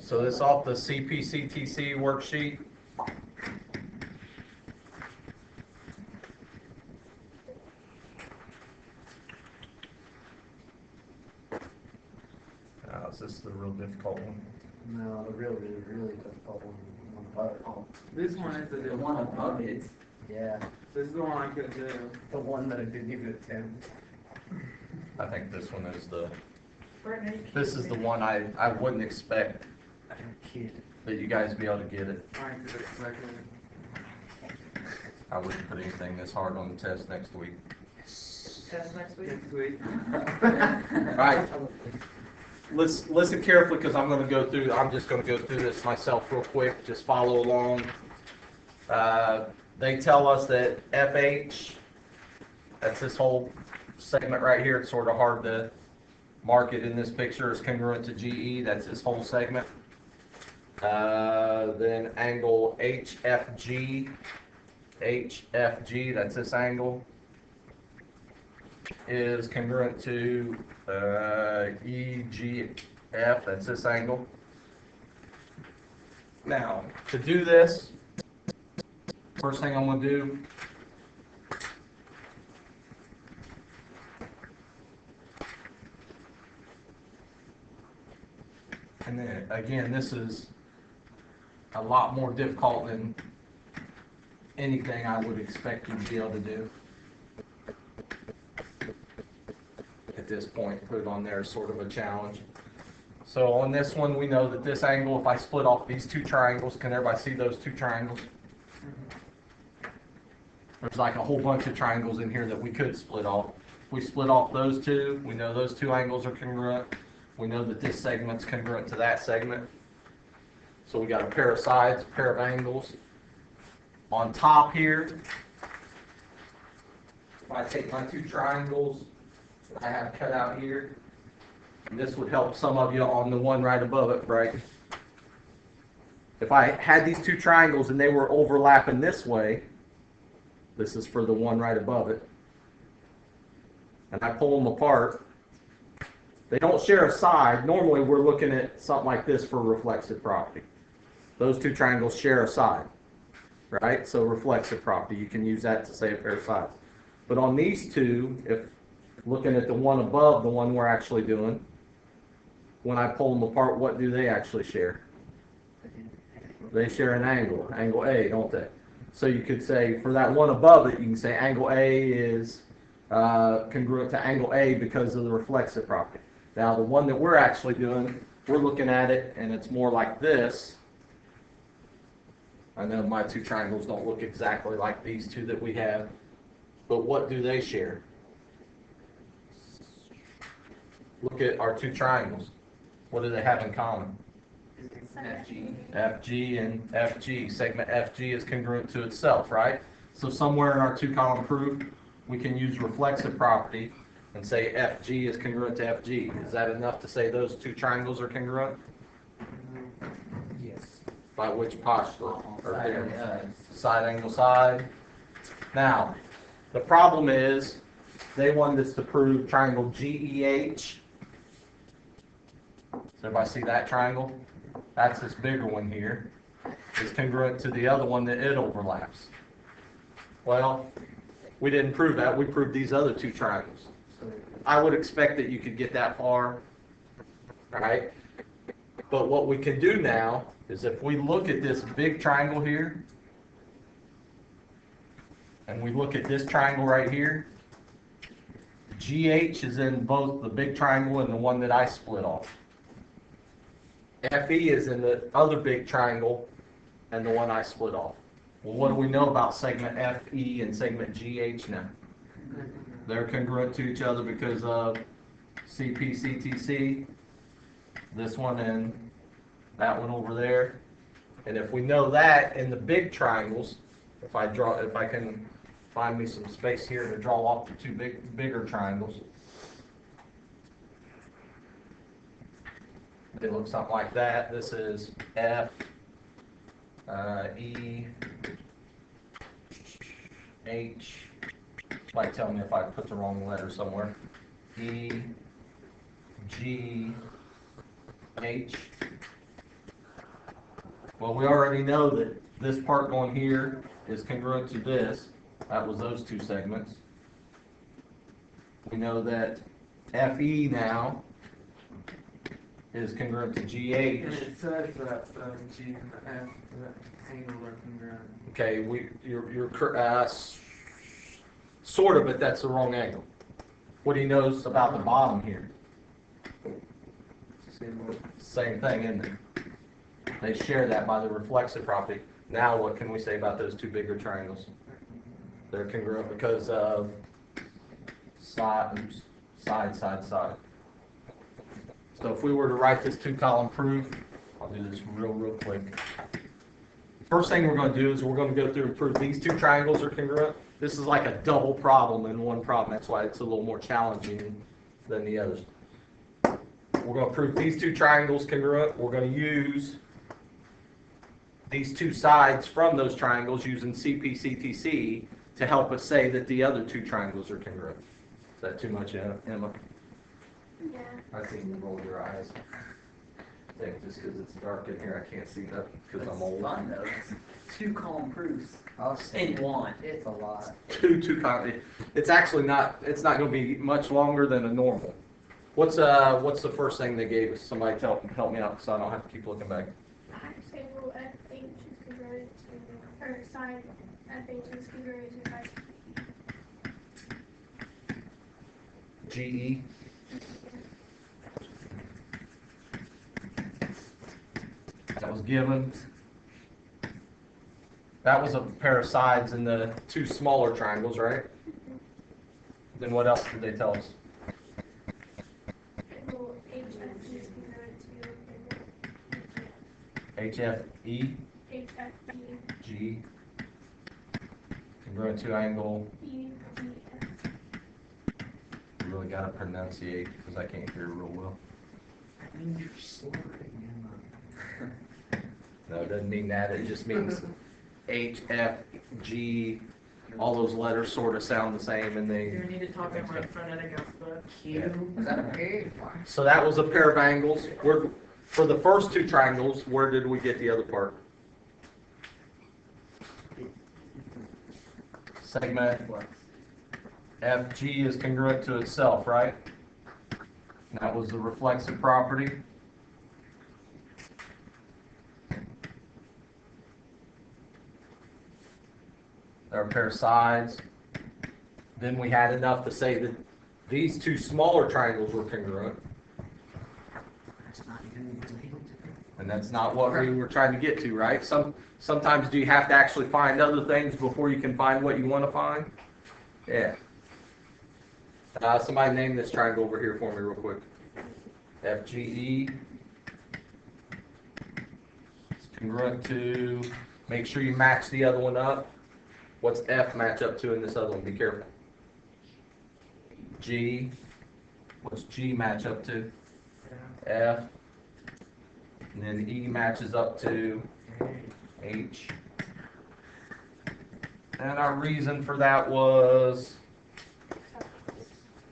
So this off the CPCTC worksheet. Is this the real difficult one? No, the really difficult one above it. Oh, This one is the one above it. yeah, This is the one I could do. the one that I didn't even attempt. I think this one is the, Burton, are you this is the one I wouldn't expect I don't kid. that you guys be able to get it. I could expect I wouldn't put anything this hard on the test next week. test next week? next week. All right, listen carefully because I'm just going to go through this myself real quick. Just follow along. They tell us that FH, that's this whole segment right here. It's sort of hard to mark it in this picture. Is congruent to GE. That's this whole segment. Then angle HFG, that's this angle, is congruent to EGF, that's this angle. Now, to do this, first thing I'm going to do, and then again, this is a lot more difficult than anything I would expect you to be able to do. At this point, put it on there is sort of a challenge. So on this one, we know that this angle, if I split off these two triangles, can everybody see those two triangles? There's like a whole bunch of triangles in here that we could split off. If we split off those two, we know those two angles are congruent. We know that this segment's congruent to that segment. So we got a pair of sides, a pair of angles. On top here, if I take my two triangles I have cut out here, and this would help some of you on the one right above it, right? If I had these two triangles and they were overlapping this way, this is for the one right above it, and I pull them apart, they don't share a side. Normally we're looking at something like this for reflexive property. Those two triangles share a side, right? So reflexive property, you can use that to say a pair of sides. But on these two, if looking at the one above, the one we're actually doing, when I pull them apart, what do they actually share? They share an angle, angle A, don't they? So you could say for that one above it, you can say angle A is congruent to angle A because of the reflexive property. Now the one that we're actually doing, we're looking at it and it's more like this. I know my two triangles don't look exactly like these two that we have, but what do they share? Look at our two triangles. What do they have in common? FG. FG and FG. Segment FG is congruent to itself, right? So somewhere in our two-column proof, we can use reflexive property and say FG is congruent to FG. Is that enough to say those two triangles are congruent? Yes. By which postulate? Or Side, theorem? Side angle side. Now, the problem is they wanted us to prove triangle GEH. So everybody see that triangle? That's this bigger one here. It's congruent to the other one that it overlaps. Well, we didn't prove that. We proved these other two triangles. I would expect that you could get that far, right? But what we can do now is if we look at this big triangle here, and we look at this triangle right here, GH is in both the big triangle and the one that I split off. FE is in the other big triangle and the one I split off. Well, what do we know about segment FE and segment GH now? They're congruent to each other because of CPCTC, this one and that one over there. And if we know that in the big triangles, if I can find me some space here to draw off the two bigger triangles, they look something like that. This is F, E, H. Might tell me if I put the wrong letter somewhere. E, G, H. Well, we already know that this part going here is congruent to this. That was those two segments. We know that FE now is congruent to And GH. it says that G and the F, the angle are congruent. Okay, sort of, but that's the wrong angle. What he knows about the bottom here, same thing, isn't it? They share that by the reflexive property. Now what can we say about those two bigger triangles? They're congruent because of side. So if we were to write this two-column proof, I'll do this real quick. First thing we're going to do is we're going to go through and prove these two triangles are congruent. This is like a double problem in one problem. That's why it's a little more challenging than the others. We're going to prove these two triangles congruent. We're going to use these two sides from those triangles using CP/CTC to help us say that the other two triangles are congruent. Is that too much, Emma? Yeah. I see you roll your eyes. I think just because it's dark in here, I can't see that because I'm old. Fun though. It's 2 column proofs I'll say in one. it's a lot. It's actually not. It's not going to be much longer than a normal. What's the first thing they gave us? Somebody help me out so I don't have to keep looking back. Angle FH is congruent to, or side FH is congruent to side. GE. That was given. That was a pair of sides in the two smaller triangles, right? Then what else did they tell us? Angle HFG is congruent to HFE, HFG, G, congruent to angle. EGF. You really gotta pronunciate because I can't hear real well. I mean, you're slurring, No, it doesn't mean that. It just means H, F, G. All those letters sort of sound the same, and You they. need to talk in my phonetic alphabet. Q. Is that a period? So that was a pair of angles. For the first two triangles, where did we get the other part? Segment FG is congruent to itself, right? That was the reflexive property. There are a pair of sides. Then we had enough to say that these two smaller triangles were congruent. That's not even related to And that's not what we were trying to get to, right? Sometimes do you have to actually find other things before you can find what you want to find? Yeah. Somebody name this triangle over here for me real quick. FGE. It's congruent to, make sure you match the other one up. What's F match up to in this other one? Be careful. G. What's G match up to? F. And then E matches up to H. And our reason for that was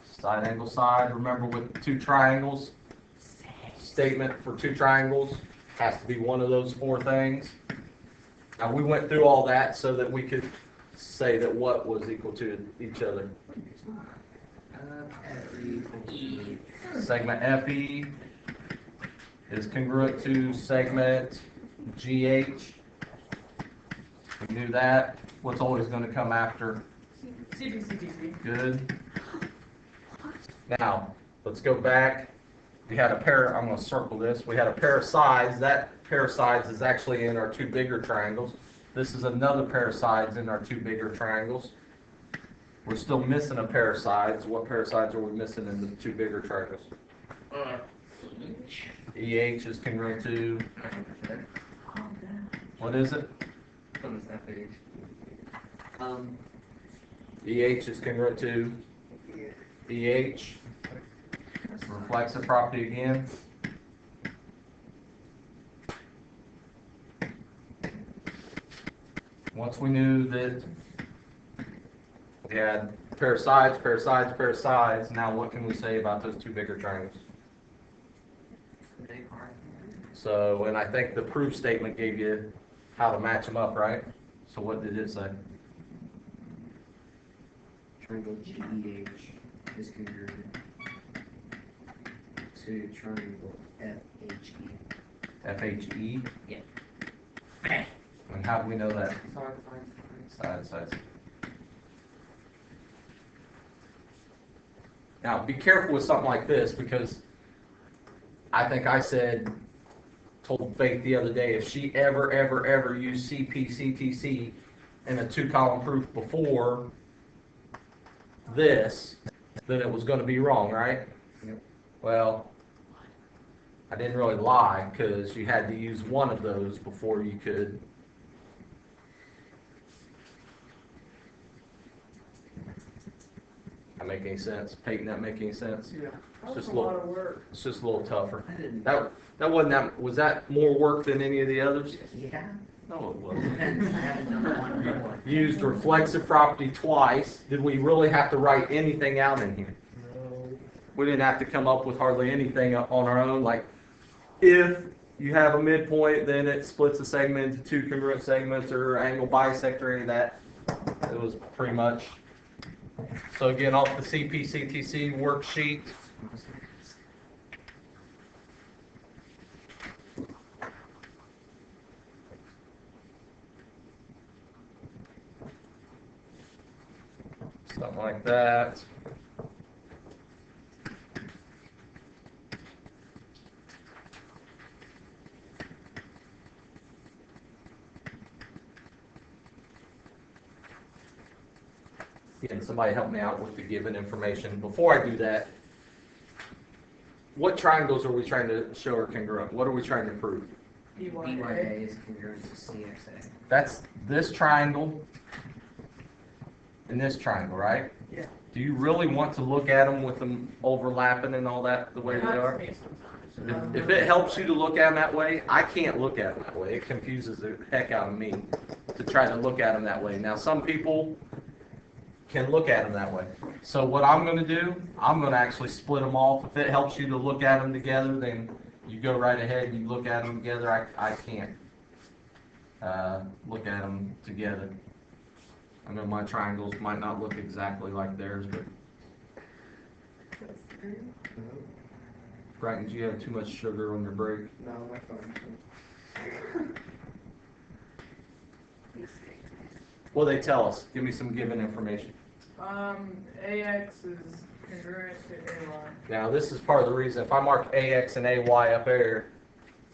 side angle side. Remember with two triangles, statement for two triangles has to be one of those four things. Now we went through all that so that we could say that what was equal to each other. E. Segment FE is congruent to segment GH. We knew that. What's always going to come after? CPCTC. Good. Now, let's go back. We had a pair, I'm going to circle this. We had a pair of sides. That pair of sides is actually in our two bigger triangles. This is another pair of sides in our two bigger triangles. We're still missing a pair of sides. What pair of sides are we missing in the two bigger triangles? EH is congruent to, what is it? What is that page? EH is congruent to EH. Reflexive property again. Once we knew that we had a pair of sides, pair of sides, pair of sides, now what can we say about those two bigger triangles? So, and I think the proof statement gave you how to match them up, right? So what did it say? Triangle GEH is congruent to triangle FHE. FHE? Yeah. And how do we know that? Side. Sides. Now, be careful with something like this, because I think I told Faith the other day, if she ever used CPCTC in a 2-column proof before this, then it was gonna be wrong, right? Yep. Well, I didn't really lie, because you had to use one of those before you could. That make any sense? Peyton, that make any sense? Yeah. That was Just a a little- lot of work. It's just a little tougher. I didn't. That wasn't was that more work than any of the others? Yeah. No, it wasn't. Depends. I haven't done one before. Used reflexive property twice. Did we really have to write anything out in here? We didn't have to come up with hardly anything on our own, like, if you have a midpoint, then it splits the segment into 2 congruent segments, or angle bisect, or any of that. It was pretty much. So again, off the CPCTC worksheet, something like that. Can somebody help me out with the given information? Before I do that, what triangles are we trying to show are congruent? What are we trying to prove? BYA is congruent to CXA. That's this triangle and this triangle, right? Yeah. Do you really want to look at them with them overlapping and all that the way they are? If it helps you to look at them that way, I can't look at them that way. It confuses the heck out of me to try to look at them that way. Now, some people can look at them that way. So what I'm going to do, I'm going to actually split them off. If it helps you to look at them together, then you go right ahead and you look at them together. I can't look at them together. I know my triangles might not look exactly like theirs, but Brighton, do you have too much sugar on your break? No, my phone. Well, they tell us. Give me some given information. AX is congruent to AY. Now, this is part of the reason. If I mark AX and AY up there,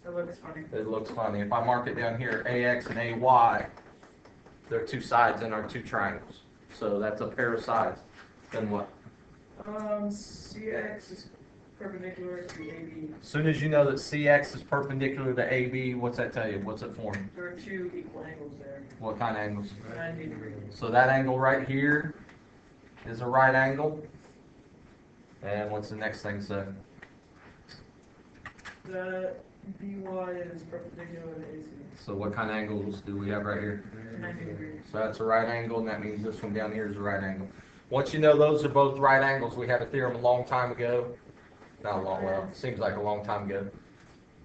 It looks funny. it looks funny. If I mark it down here, AX and AY, they're 2 sides in our 2 triangles. So that's a pair of sides. Then what? CX is perpendicular to AB. As soon as you know that CX is perpendicular to AB, what's that tell you? What's it form? There are 2 equal angles there. What kind of angles? 90 degrees. So that angle right here is a right angle. And what's the next thing say? The BY is perpendicular to AC. So what kind of angles do we have right here? 90 degrees. So that's a right angle, and that means this one down here is a right angle. Once you know those are both right angles, we had a theorem a long time ago. Not a long, well, seems like a long time ago.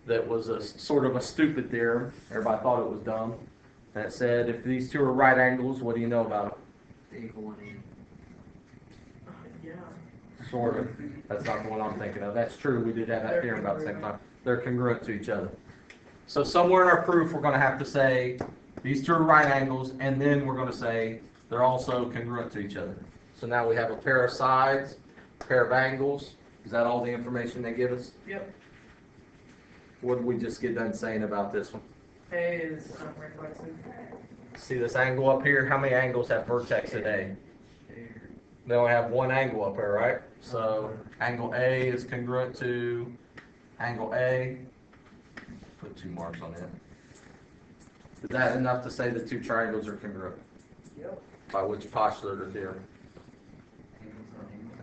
That was a sort of a stupid theorem. Everybody thought it was dumb. And it said if these 2 are right angles, what do you know about They equal 180. Yeah. it? Sort of. That's not the one I'm thinking of. That's true. We did have that theorem about the same time. They're congruent to each other. So somewhere in our proof, we're going to have to say these 2 are right angles, and then we're going to say they're also congruent to each other. So now we have a pair of sides, a pair of angles. Is that all the information they give us? Yep. What did we just get done saying about this one? A is reflexive. See this angle up here? How many angles have vertex at A? They only have 1 angle up here, right? So angle A is congruent to angle A. Put 2 marks on it. Is that enough to say the 2 triangles are congruent? Yep. By which postulate or theorem?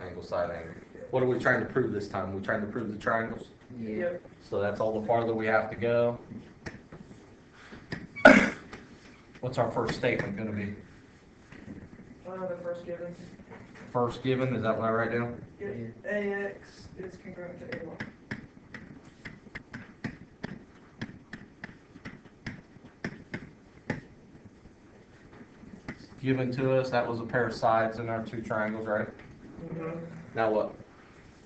Angle, side angle. What are we trying to prove this time? We're trying to prove the triangles? Yeah. Yep. So that's all the farther we have to go. What's our first statement going to be? The first given. First given, is that what I write down? Yep. AX is congruent to AY. given to us. That was a pair of sides in our two triangles, right? Mhm. Now what?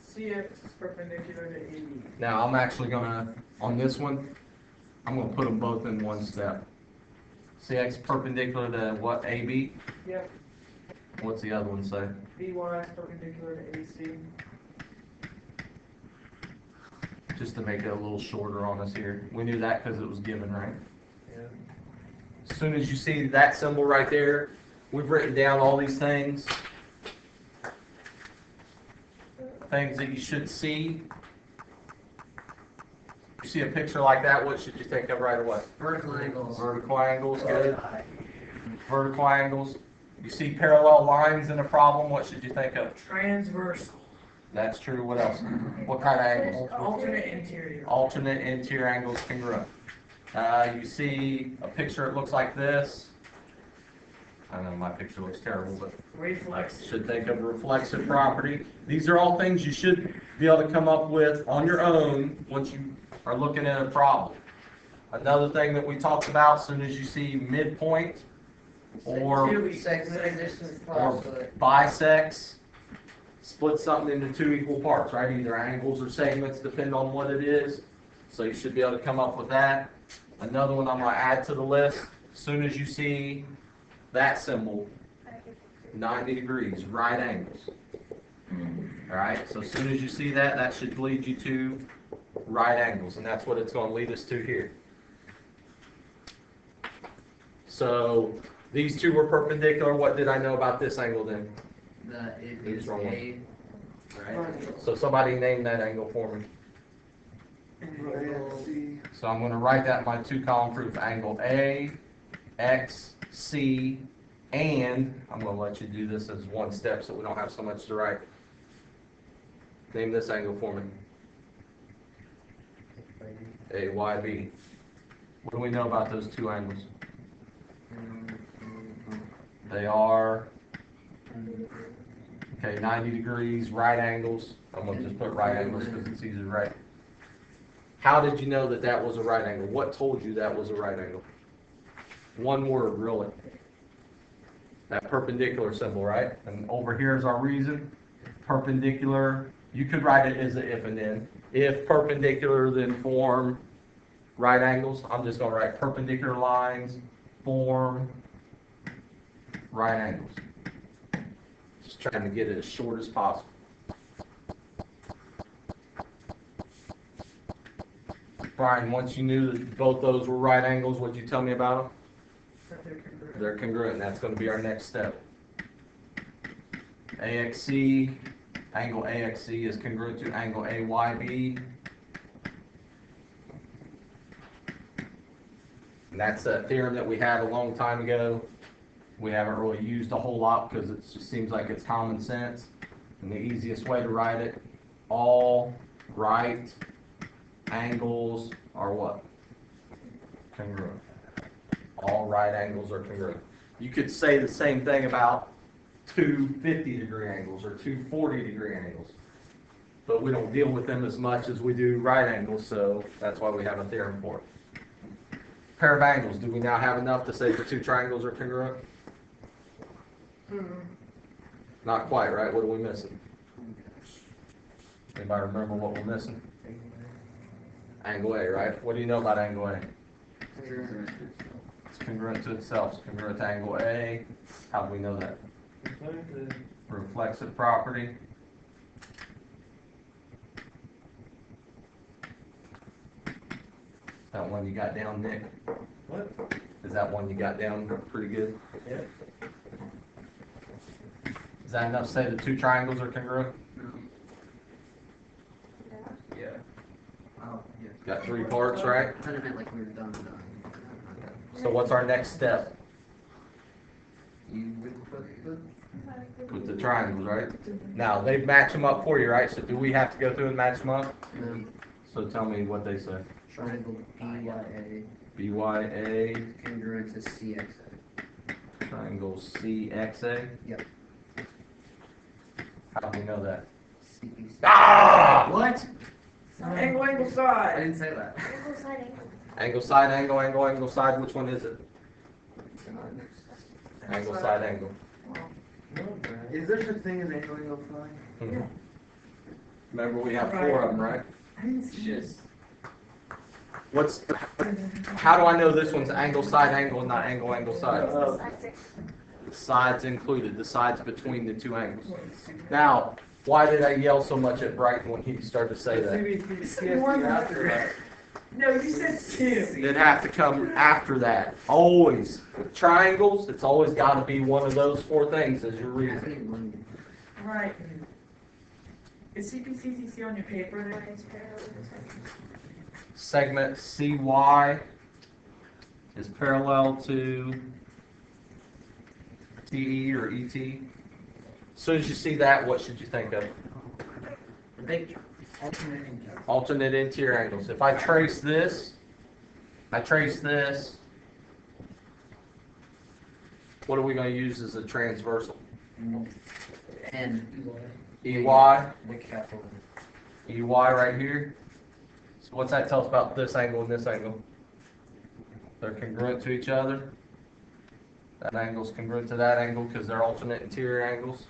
CX is perpendicular to AB. Now I'm actually gonna, on this one, I'm gonna put them both in one step. CX perpendicular to what, AB? Yep, What's the other one say? BY is perpendicular to AC. Just to make it a little shorter on us here. We knew that because it was given, right? Yeah. As soon as you see that symbol right there, we've written down all these things. Things that you should see. You see a picture like that, what should you think of right away? Vertical angles. Vertical angles, good. Vertical angles. You see parallel lines in a problem, what should you think of? Transversal. That's true, what else? What kind of angles? Alternate interior. Alternate interior angles congruent. You see a picture, it looks like this. I know my picture looks terrible, but Reflex. should think of reflexive property. These are all things you should be able to come up with on your own once you are looking at a problem. Another thing that we talked about, as soon as you see midpoint or bisects, split something into two equal parts, right? Either angles or segments, depending on what it is. So you should be able to come up with that. Another one I'm going to add to the list, as soon as you see that symbol, 90 degrees, right angles. All right, so as soon as you see that, that should lead you to right angles, and that's what it's going to lead us to here. So these two were perpendicular. What did I know about this angle then? It Who's is wrong A, right? So somebody name that angle for me. So I'm going to write that in my two-column proof. Angle A, X, C, and I'm going to let you do this as one step so we don't have so much to write. Name this angle for me. AYB. What do we know about those two angles? They are, okay, 90 degrees, right angles. I'm going to just put right angles because it's easy to write. How did you know that that was a right angle? What told you that was a right angle? One word, really. That perpendicular symbol, right? And over here is our reason. Perpendicular. You could write it as an if and then. If perpendicular, then form right angles. I'm just going to write perpendicular lines form right angles. Just trying to get it as short as possible. Brian, once you knew that both those were right angles, what'd you tell me about them? They're congruent. That's going to be our next step. AXC, angle AXC is congruent to angle AYB. And that's a theorem that we had a long time ago. We haven't really used a whole lot because it just seems like it's common sense. And the easiest way to write it, all right angles are what? Congruent. All right angles are congruent. You could say the same thing about two 50-degree angles or two 40-degree angles. But we don't deal with them as much as we do right angles, so that's why we have a theorem for it. Pair of angles, do we now have enough to say the two triangles are congruent? Not quite, right? What are we missing? Anybody remember what we're missing? Angle A, right? What do you know about angle A? It's congruent to itself. It's congruent to angle A. How do we know that? Reflexive property. That one you got down, Nick? What? Is that one you got down pretty good? Yeah. Is that enough to say the two triangles are congruent? Yeah. Oh, yeah. Got three parts, right? I thought it meant like we were done. So what's our next step? You would put With the triangles, right? Now, they match them up for you, right? So do we have to go through and match them up? the So tell me what they say. triangle BYA BYA, congruent to CXA. triangle CXA. Yep. How do we know that? CPC. Ah! What? Angle, angle, I side. didn't say that. Angle side angle. Angle side, angle, angle, angle side. Which one is it? Angle, side, angle. Is there such thing as angle side? Mhm. Remember, we have 4 of them, right? Just. How do I know this one's angle, side, angle, and not angle, angle, side? The sides included, the sides between the 2 angles. Now, why did I yell so much at Brighton when he started to say that? CSD after that. No, you said 2. It'd have to come after that, always. With triangles, it's always got to be one of those 4 things as your reason. Right. Is CPCTC on your paper there? Segment CY is parallel to TE or ET. As soon as you see that, what should you think of? The big alternating. Alternate interior angles. If I trace this, what are we going to use as a transversal? And EY, big capital. EY right here. So what's that tell us about this angle and this angle? They're congruent to each other. That angle's congruent to that angle because they're alternate interior angles.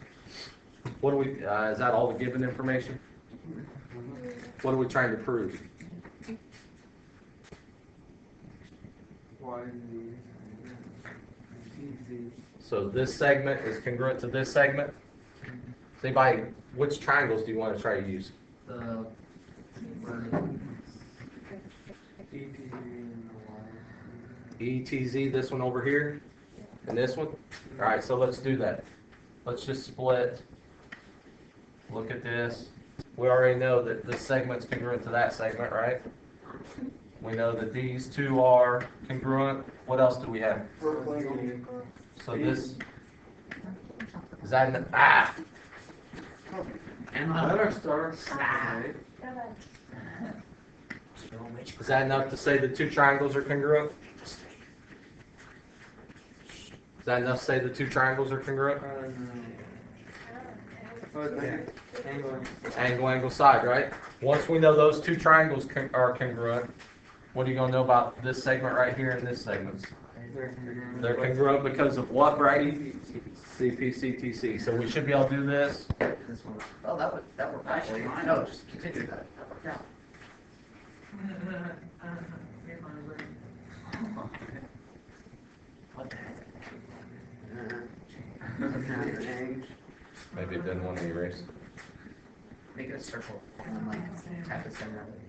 What do we, is that all the given information? What are we trying to prove? Why easy. So this segment is congruent to this segment. So anybody, which triangles do you want to try to use? The ETZ, this one over here, and this one? All right, so let's do that. Let's just split. Look at this. We already know that this segment's congruent to that segment, right? We know that these 2 are congruent. What else do we have? So this, is that, and Let our start. Right? is that enough to say the 2 triangles are congruent? Is that enough to say the 2 triangles are congruent? Angle, angle, side, right? Once we know those 2 triangles are congruent, what are you going to know about this segment right here and this segment? They're congruent because of what, right? CPCTC. So we should be able to do this. this one. Oh, that worked actually. No, just continue that. That worked out. What the heck? Maybe it didn't want to erase. Make it a circle and then like tap the center of it.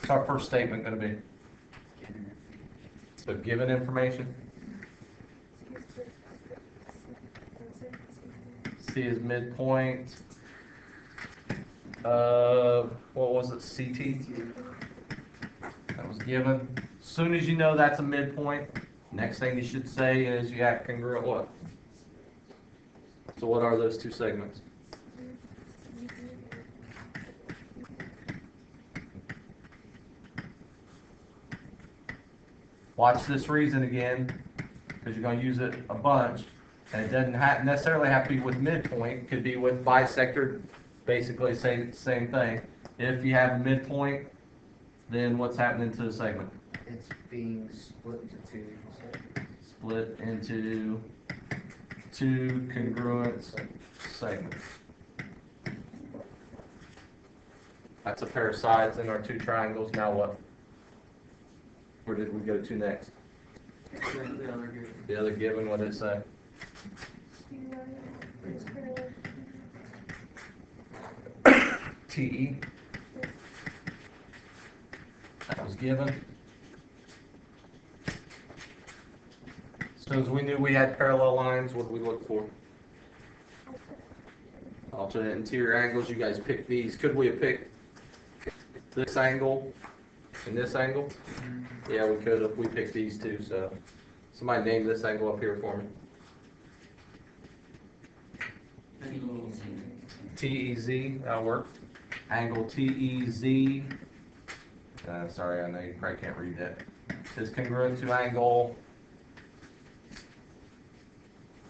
What's our first statement going to be? So given information. C is midpoint. What was it? CT? That was given. As soon as you know that's a midpoint, next thing you should say is you have congruent what? So what are those 2 segments? Watch this reason again, because you're going to use it a bunch, and it doesn't necessarily have to be with midpoint. It could be with bisector, basically same thing. If you have a midpoint, then what's happening to the segment? It's being split into 2. Split into 2 congruent segments. That's a pair of sides in our 2 triangles. Now what? Where did we go to next? The other given, what did it say? TE. That was given. So as we knew we had parallel lines, what did we look for? Alternate interior angles. You guys picked these. Could we have picked this angle and this angle? Yeah, we could have. We picked these 2. So somebody name this angle up here for me. TEZ. That'll work. Angle TEZ. Sorry, I know you probably can't read that. Is congruent to angle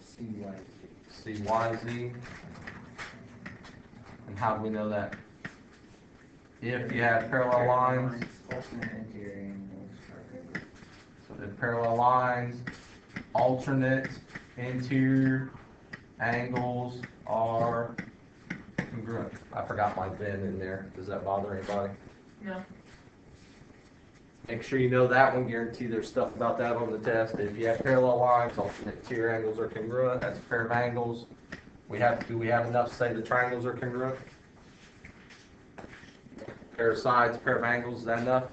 CYZ. And how do we know that? If you have parallel lines. Alternate interior angles. So the parallel lines, alternate interior angles are congruent. I forgot my pen in there. Does that bother anybody? No. Make sure you know that one. Guarantee there's stuff about that on the test. If you have parallel lines, alternate interior angles are congruent. That's a pair of angles. Do we have enough to say the triangles are congruent? Pair of sides, pair of angles, is that enough?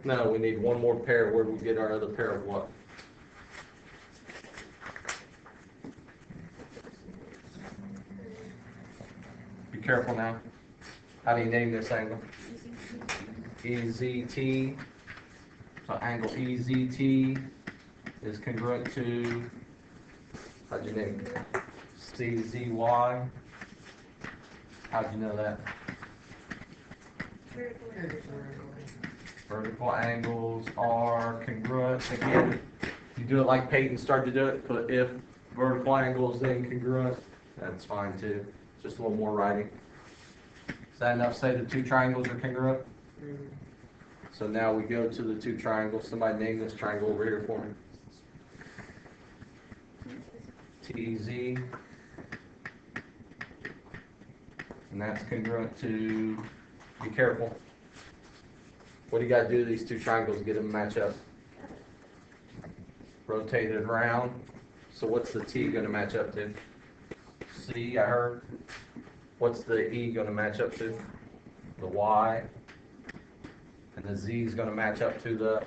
No, we need one more pair. Where do we get our other pair of what? Be careful now. How do you name this angle? EZT. So angle EZT is congruent to, how'd you name it? CZY. How'd you know that? Vertical angles are congruent. Again, you do it like Peyton started to do it, but if vertical angles then congruent, that's fine too. Just a little more writing. Is that enough to say the two triangles are congruent? So now we go to the two triangles. Somebody name this triangle over here for me. TZ. And that's congruent to, be careful. What do you got to do to these two triangles to get them to match up? Rotate it around. So what's the T going to match up to? C, I heard. What's the E going to match up to? The Y. And the Z is going to match up to the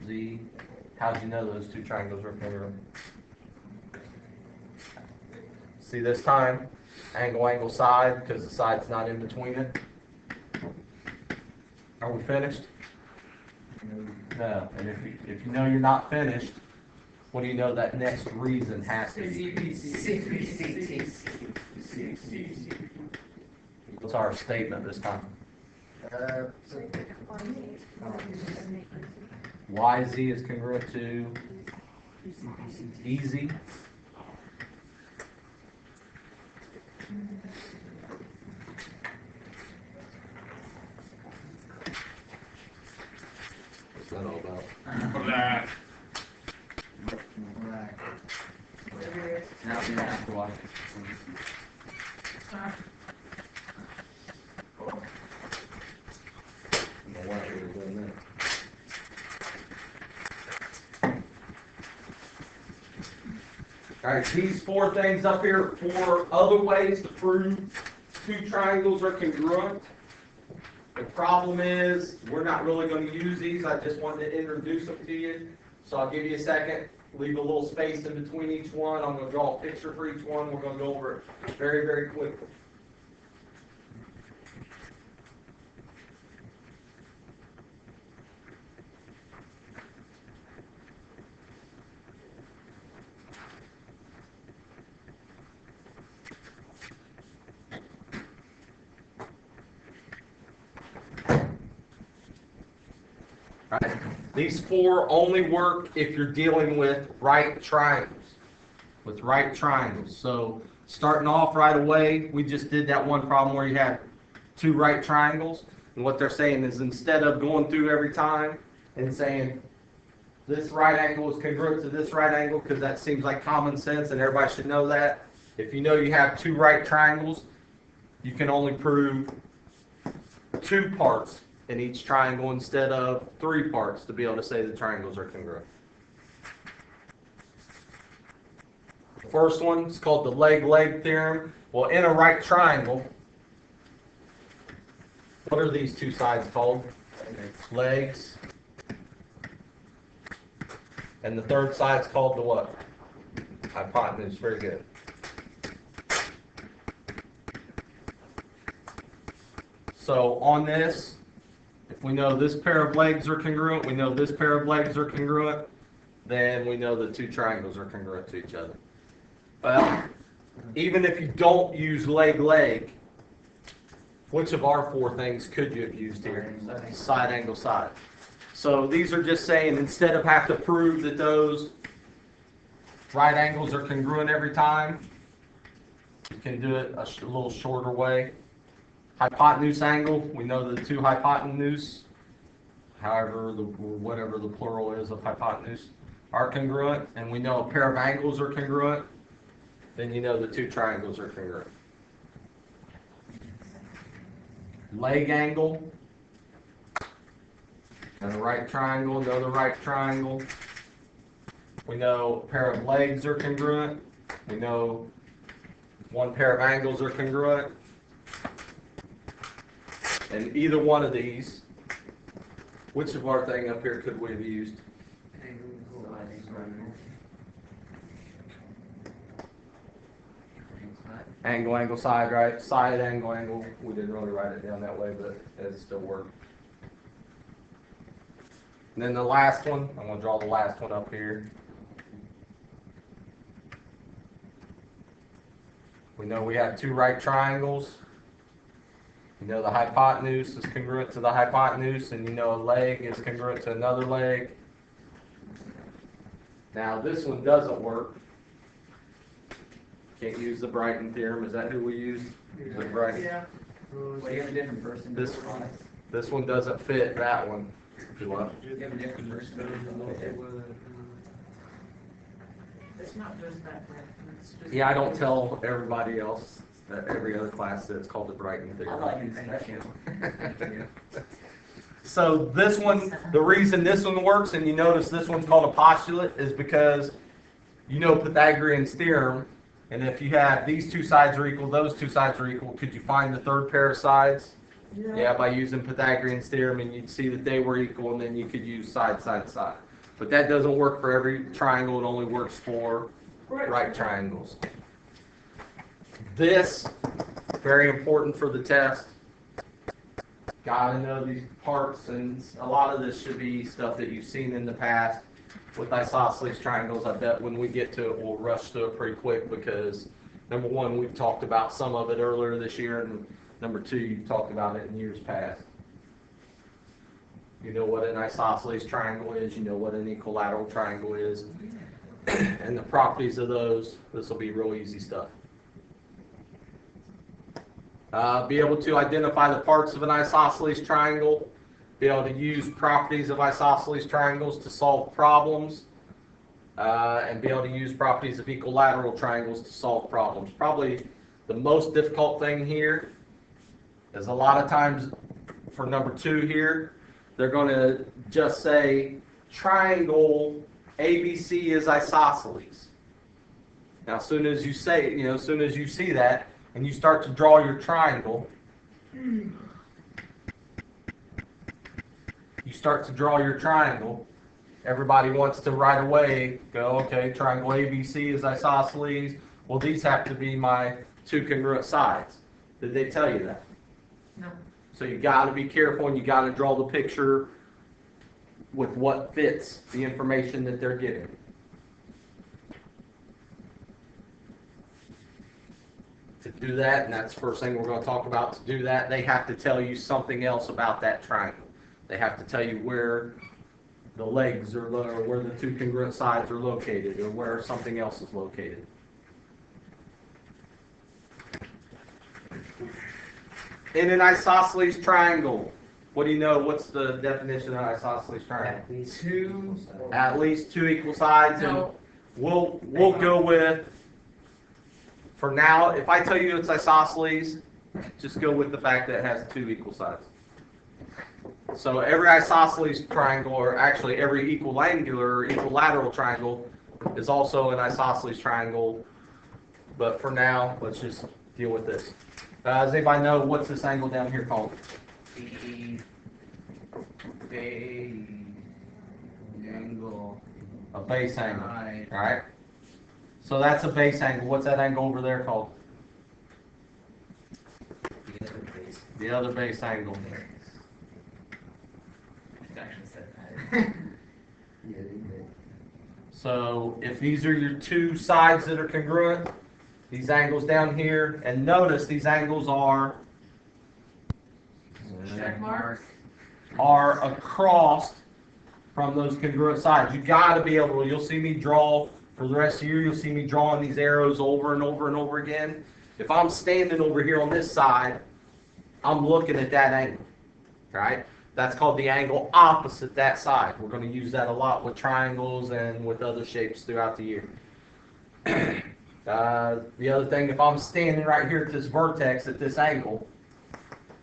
Z. How'd you know those two triangles were congruent? See this time? Angle, angle, side, because the side's not in between it. Are we finished? No. And if you know you're not finished, what do you know that next reason has to be? What's our statement this time? YZ is congruent to EZ. What's that all about? Now you have to watch. I don't know why we were doing that. All right, these four things up here are four other ways to prove two triangles are congruent. The problem is, we're not really going to use these. I just wanted to introduce them to you. So I'll give you a second, leave a little space in between each one. I'm going to draw a picture for each one. We're going to go over it very, very quickly. Right. These four only work if you're dealing with right triangles. With right triangles. So starting off right away, we just did that one problem where you had two right triangles. And what they're saying is instead of going through every time and saying this right angle is congruent to this right angle, because that seems like common sense and everybody should know that. If you know you have two right triangles, you can only prove two parts in each triangle instead of three parts to be able to say the triangles are congruent. The first one is called the leg-leg theorem. Well, in a right triangle, what are these two sides called? Legs. And the third side's called the what? Hypotenuse. Very good. So on this, if we know this pair of legs are congruent, we know this pair of legs are congruent, then we know the two triangles are congruent to each other. Well, even if you don't use leg-leg, which of our four things could you have used here? Side, angle, side. So these are just saying instead of have to prove that those right angles are congruent every time, you can do it a little shorter way. Hypotenuse angle, we know the two hypotenuse however, whatever the plural is of hypotenuse, are congruent, and we know a pair of angles are congruent, then you know the two triangles are congruent. Leg angle, and a right triangle, another right triangle. We know a pair of legs are congruent. We know one pair of angles are congruent. And either one of these, which of our thing up here could we have used? Angle, angle, side, right? Side, angle, angle. We didn't really write it down that way, but it still worked. And then the last one, I'm going to draw the last one up here. We know we have two right triangles. You know the hypotenuse is congruent to the hypotenuse, and you know a leg is congruent to another leg. Now this one doesn't work. Can't use the Brighton theorem. Is that who we use? The Brighton. Yeah. Well, you have a different person. This one doesn't fit that one. Do what? You have a different person. It's not just that, right? It's just- Yeah, I don't tell everybody else that every other class that it's called the Brighton I theorem. like it special. So this one, the reason this one works, and you notice this one's called a postulate, is because you know Pythagorean's theorem, and if you have these two sides are equal, those two sides are equal, could you find the third pair of sides? Yeah, by using Pythagorean's theorem, and you'd see that they were equal, and then you could use side, side, side. But that doesn't work for every triangle, it only works for right triangles. This, very important for the test. Gotta know these parts, and a lot of this should be stuff that you've seen in the past. With isosceles triangles, I bet when we get to it, we'll rush through it pretty quick because, number one, we've talked about some of it earlier this year, and number two, you've talked about it in years past. You know what an isosceles triangle is, you know what an equilateral triangle is, and the properties of those. This will be real easy stuff. Be able to identify the parts of an isosceles triangle, be able to use properties of isosceles triangles to solve problems, and be able to use properties of equilateral triangles to solve problems. Probably the most difficult thing here is a lot of times for number 2 here, they're going to just say triangle ABC is isosceles. Now, as soon as you say, as soon as you see that and you start to draw your triangle, everybody wants to right away go, okay, triangle ABC is isosceles. Well, these have to be my two congruent sides. Did they tell you that? No. So you got to be careful, and you got to draw the picture with what fits the information that they're giving. To do that, and that's the first thing we're going to talk about, to do that, they have to tell you something else about that triangle. They have to tell you where the legs are, or where the two congruent sides are located, or where something else is located. In an isosceles triangle, what do you know? What's the definition of an isosceles triangle? At least two equal sides, and we'll go with, for now, if I tell you it's isosceles, just go with the fact that it has two equal sides. So every isosceles triangle, or actually every equiangular or equilateral triangle, is also an isosceles triangle. But for now, let's just deal with this. Does anybody know what's this angle down here called? The base angle. A base angle. Right. All right. So that's a base angle. What's that angle over there called? The other base. The other base angle. I actually said that. So if these are your two sides that are congruent, these angles down here, and notice these angles are Check mark. across from those congruent sides. You got to be able to, you'll see me draw, for the rest of the year, you'll see me drawing these arrows over and over and over again. If I'm standing over here on this side, I'm looking at that angle, right? That's called the angle opposite that side. We're going to use that a lot with triangles and with other shapes throughout the year. The other thing, if I'm standing right here at this vertex at this angle,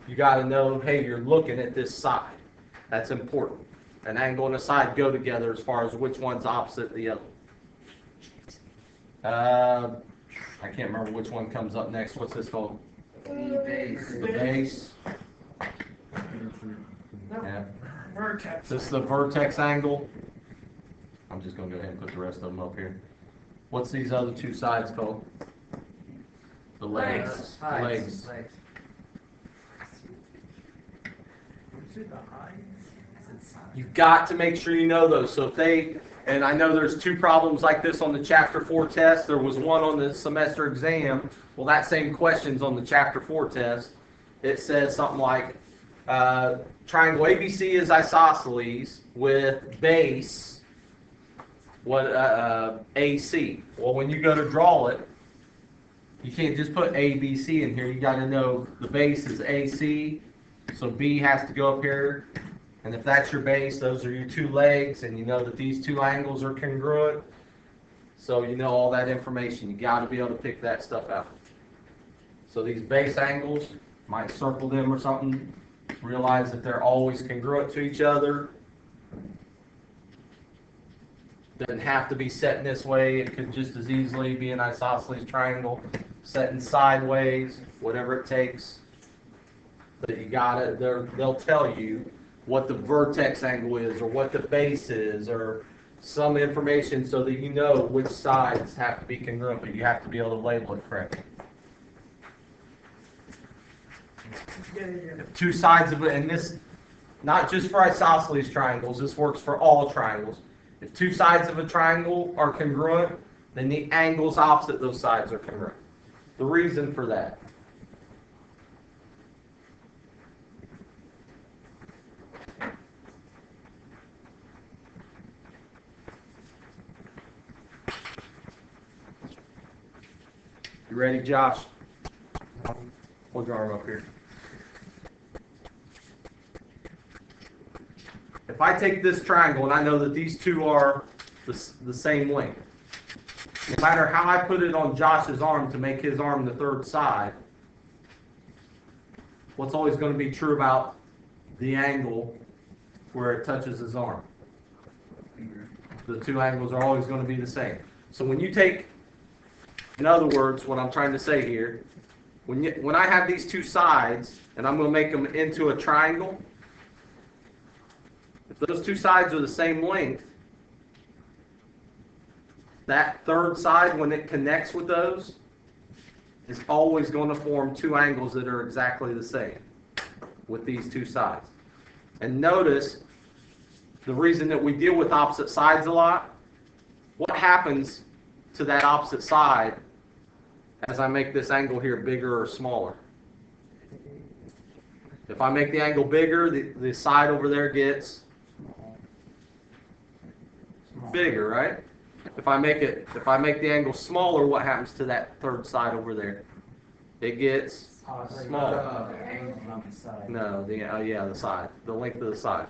you got to know, hey, you're looking at this side. That's important. An angle and a side go together as far as which one's opposite the other. I can't remember which one comes up next. What's this called? The base. The base. Yeah. Vertex. This is the vertex angle. I'm just going to go ahead and put the rest of them up here. What's these other two sides called? The legs. Sides. Legs. Legs. You've got to make sure you know those. So if they, and I know there's two problems like this on the Chapter 4 test. There was one on the semester exam. Well, that same question's on the Chapter 4 test. It says something like, triangle ABC is isosceles with base, AC. Well, when you go to draw it, you can't just put ABC in here. You got to know the base is AC, so B has to go up here. And if that's your base, those are your two legs, and you know that these two angles are congruent. So you know all that information. You got to be able to pick that stuff out. So these base angles, might circle them or something. Realize that they're always congruent to each other. Doesn't have to be set in this way. It could just as easily be an isosceles triangle, setting sideways, whatever it takes. But you gotta, they'll tell you what the vertex angle is, or what the base is, or some information so that you know which sides have to be congruent, but you have to be able to label it correctly. If two sides of it, and this, not just for isosceles triangles, this works for all triangles. If two sides of a triangle are congruent, then the angles opposite those sides are congruent. The reason for that. You ready, Josh? Hold your arm up here. If I take this triangle and I know that these two are the same length, no matter how I put it on Josh's arm to make his arm the third side, what's always going to be true about the angle where it touches his arm? The two angles are always going to be the same. So when you take, in other words, what I'm trying to say here, when I have these two sides and I'm going to make them into a triangle, if those two sides are the same length, that third side, when it connects with those, is always going to form two angles that are exactly the same with these two sides. And notice, the reason that we deal with opposite sides a lot, what happens to that opposite side as I make this angle here bigger or smaller? If I make the angle bigger, the side over there gets bigger, right? If I make the angle smaller, what happens to that third side over there? It gets smaller. No, the side, the length of the side.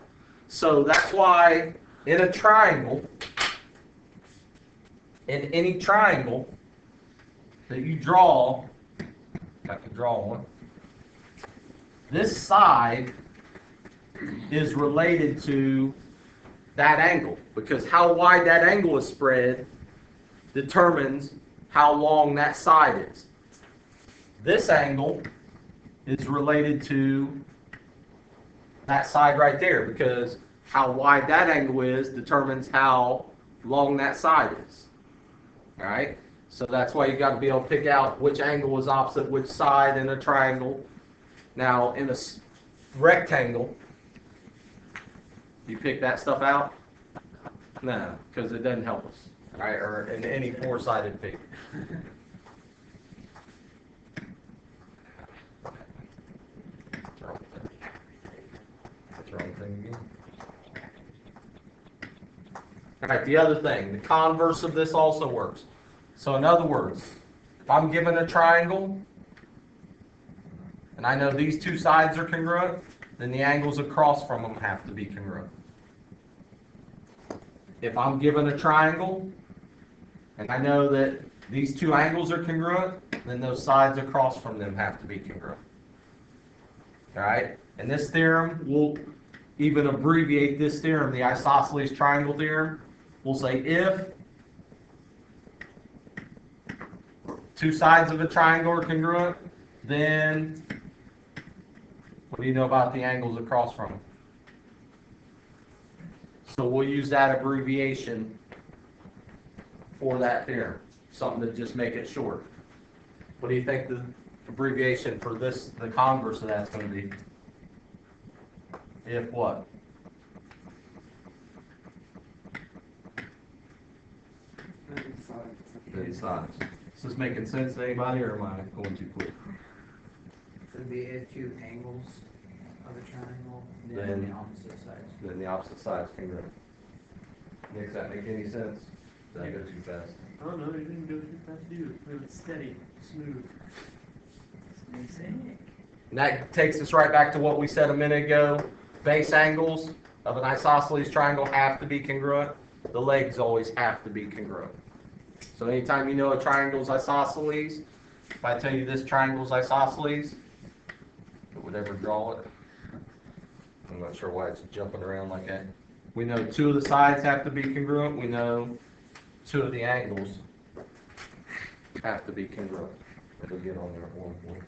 So that's why in a triangle, in any triangle that you draw, got to draw one, this side is related to that angle, because how wide that angle is spread determines how long that side is. This angle is related to that side right there, because how wide that angle is determines how long that side is. All right? So that's why you got to be able to pick out which angle is opposite which side in a triangle. Now, in a rectangle, you pick that stuff out? No, because it doesn't help us, all right? Or in any four-sided figure. That's the wrong thing again. All right, the other thing, the converse of this also works. So in other words, if I'm given a triangle, and I know these two sides are congruent, then the angles across from them have to be congruent. If I'm given a triangle, and I know that these two angles are congruent, then those sides across from them have to be congruent. All right? And this theorem, we'll even abbreviate this theorem, the isosceles triangle theorem. We'll say if two sides of a triangle are congruent, then what do you know about the angles across from them? So we'll use that abbreviation for that theorem, something to just make it short. What do you think the abbreviation for this, the converse of that's going to be? If what? Then sides. Is this making sense to anybody, or am I going too quick? So it'd be if two angles of a triangle, Then- then the opposite sides. Then the opposite sides congruent. Does that make any sense? Did I go too fast? Oh, no, you didn't go too fast, dude. It was steady, smooth. And that takes us right back to what we said a minute ago. Base angles of an isosceles triangle have to be congruent. The legs always have to be congruent. So anytime you know a triangle's isosceles, if I tell you this triangle's isosceles, who would ever draw it? I'm not sure why it's jumping around like that. We know two of the sides have to be congruent. We know two of the angles have to be congruent. It'll get on there at one point.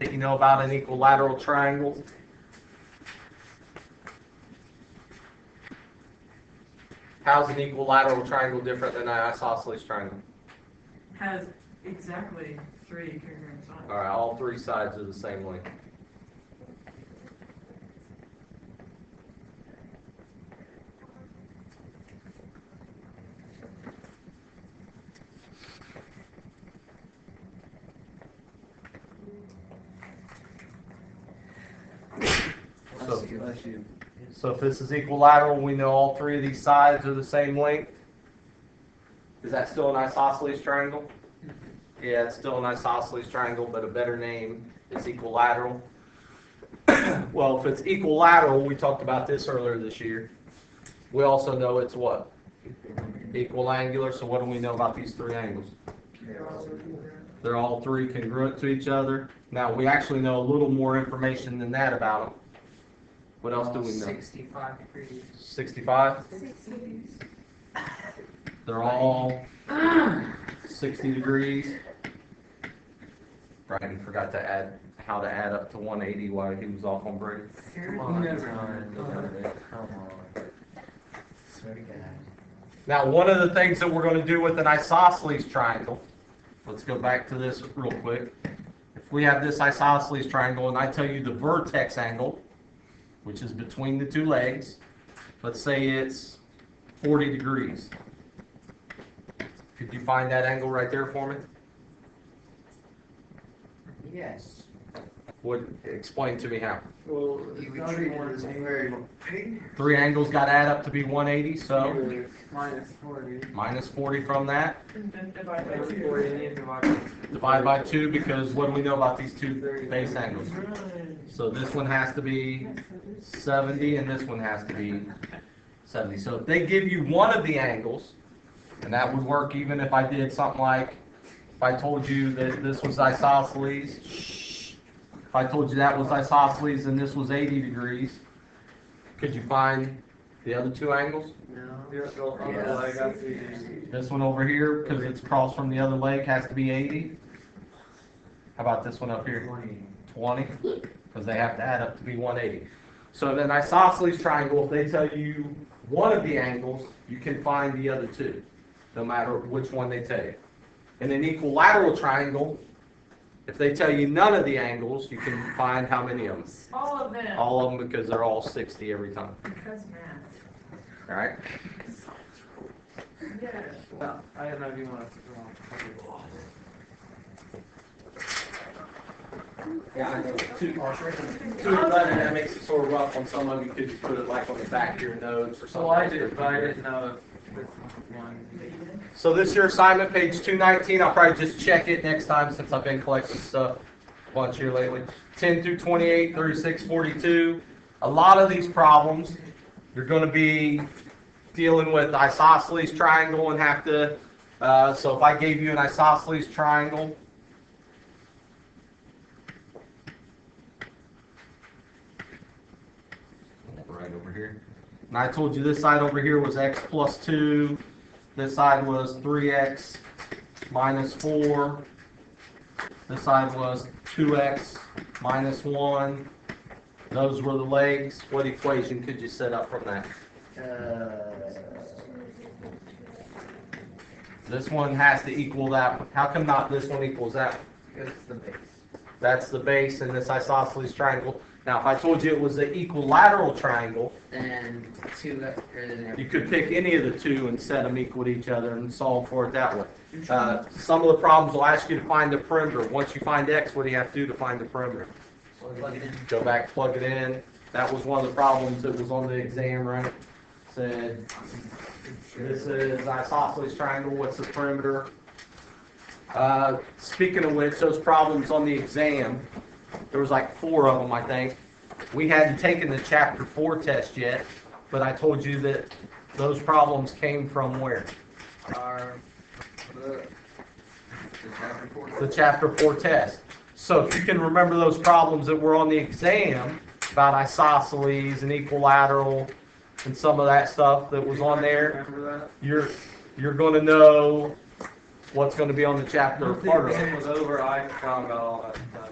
You know about an equilateral triangle? How's an equilateral triangle different than an isosceles triangle? Has exactly 3 congruent sides. All right, all three sides are the same length. So if this is equilateral, we know all three of these sides are the same length. Is that still an isosceles triangle? Yeah, it's still an isosceles triangle, but a better name is equilateral. Well, if it's equilateral, we talked about this earlier this year. We also know it's what? Equiangular. So what do we know about these three angles? They're all three congruent to each other. Now, we actually know a little more information than that about them. What else do we know? 65 degrees. 65? They're all 60 degrees. Brian forgot to add how to add up to 180 while he was off on break. Come on, Come on. Swear to God. Now, one of the things that we're going to do with an isosceles triangle, let's go back to this real quick. If we have this isosceles triangle and I tell you the vertex angle, which is between the two legs, let's say it's 40 degrees. Could you find that angle right there for me? Yes. Explain to me how. Well, You would it's not treat more it as than very Three angles got to add up to be 180, so minus 40. minus 40 from that. And then divide by Minus 2. 40 and divide. Divide by 2, because what do we know about these two base angles? Right. So this one has to be 70 and this one has to be 70. So if they give you one of the angles, and that would work even if I did something like, if I told you that this was isosceles, if I told you that was isosceles and this was 80 degrees, could you find the other two angles? No. Yeah, go on the Yes. leg, I see. This one over here, because it's across from the other leg, has to be 80. How about this one up here? 20, because they have to add up to be 180. So in an isosceles triangle, if they tell you one of the angles, you can find the other two, no matter which one they tell you. In an equilateral triangle, if they tell you none of the angles, you can find how many of them? All of them. All of them, because they're all 60 every time. Because math. All right? Yes. No, I don't know if you want to. Yeah, I know. Two letter, that makes it sort of rough on some of you. Could you put it like on the back of your notes or something? Well, I did, but I didn't know this one. So this is your assignment, page 219. I'll probably just check it next time since I've been collecting stuff a bunch here lately. 10 through 28, 36, 42. A lot of these problems, you're going to be dealing with isosceles triangle and have to, so if I gave you an isosceles triangle, right over here. And I told you this side over here was x plus 2. This side was 3x minus 4. This side was 2x minus 1. Those were the legs. What equation could you set up from that? This one has to equal that one. How come not this one equals that one? Because it's the base. That's the base in this isosceles triangle. Now, if I told you it was an equilateral triangle, Then 2 greater than you everything. could pick any of the two and set them equal to each other and solve for it that way. Some of the problems will ask you to find the perimeter. Once you find x, what do you have to do to find the perimeter? So we plug it in. Go back, plug it in. That was one of the problems that was on the exam, right? Said, this is isosceles triangle, what's the perimeter? Speaking of which, those problems on the exam, there was like 4 of them, I think. We hadn't taken the chapter 4 test yet, but I told you that those problems came from where? The chapter 4. The chapter 4 test. So if you can remember those problems that were on the exam about isosceles and equilateral and some of that stuff that was on there, Remember that? you're going to know what's going to be on the chapter Once the part of exam it. was over, I forgot about all that stuff.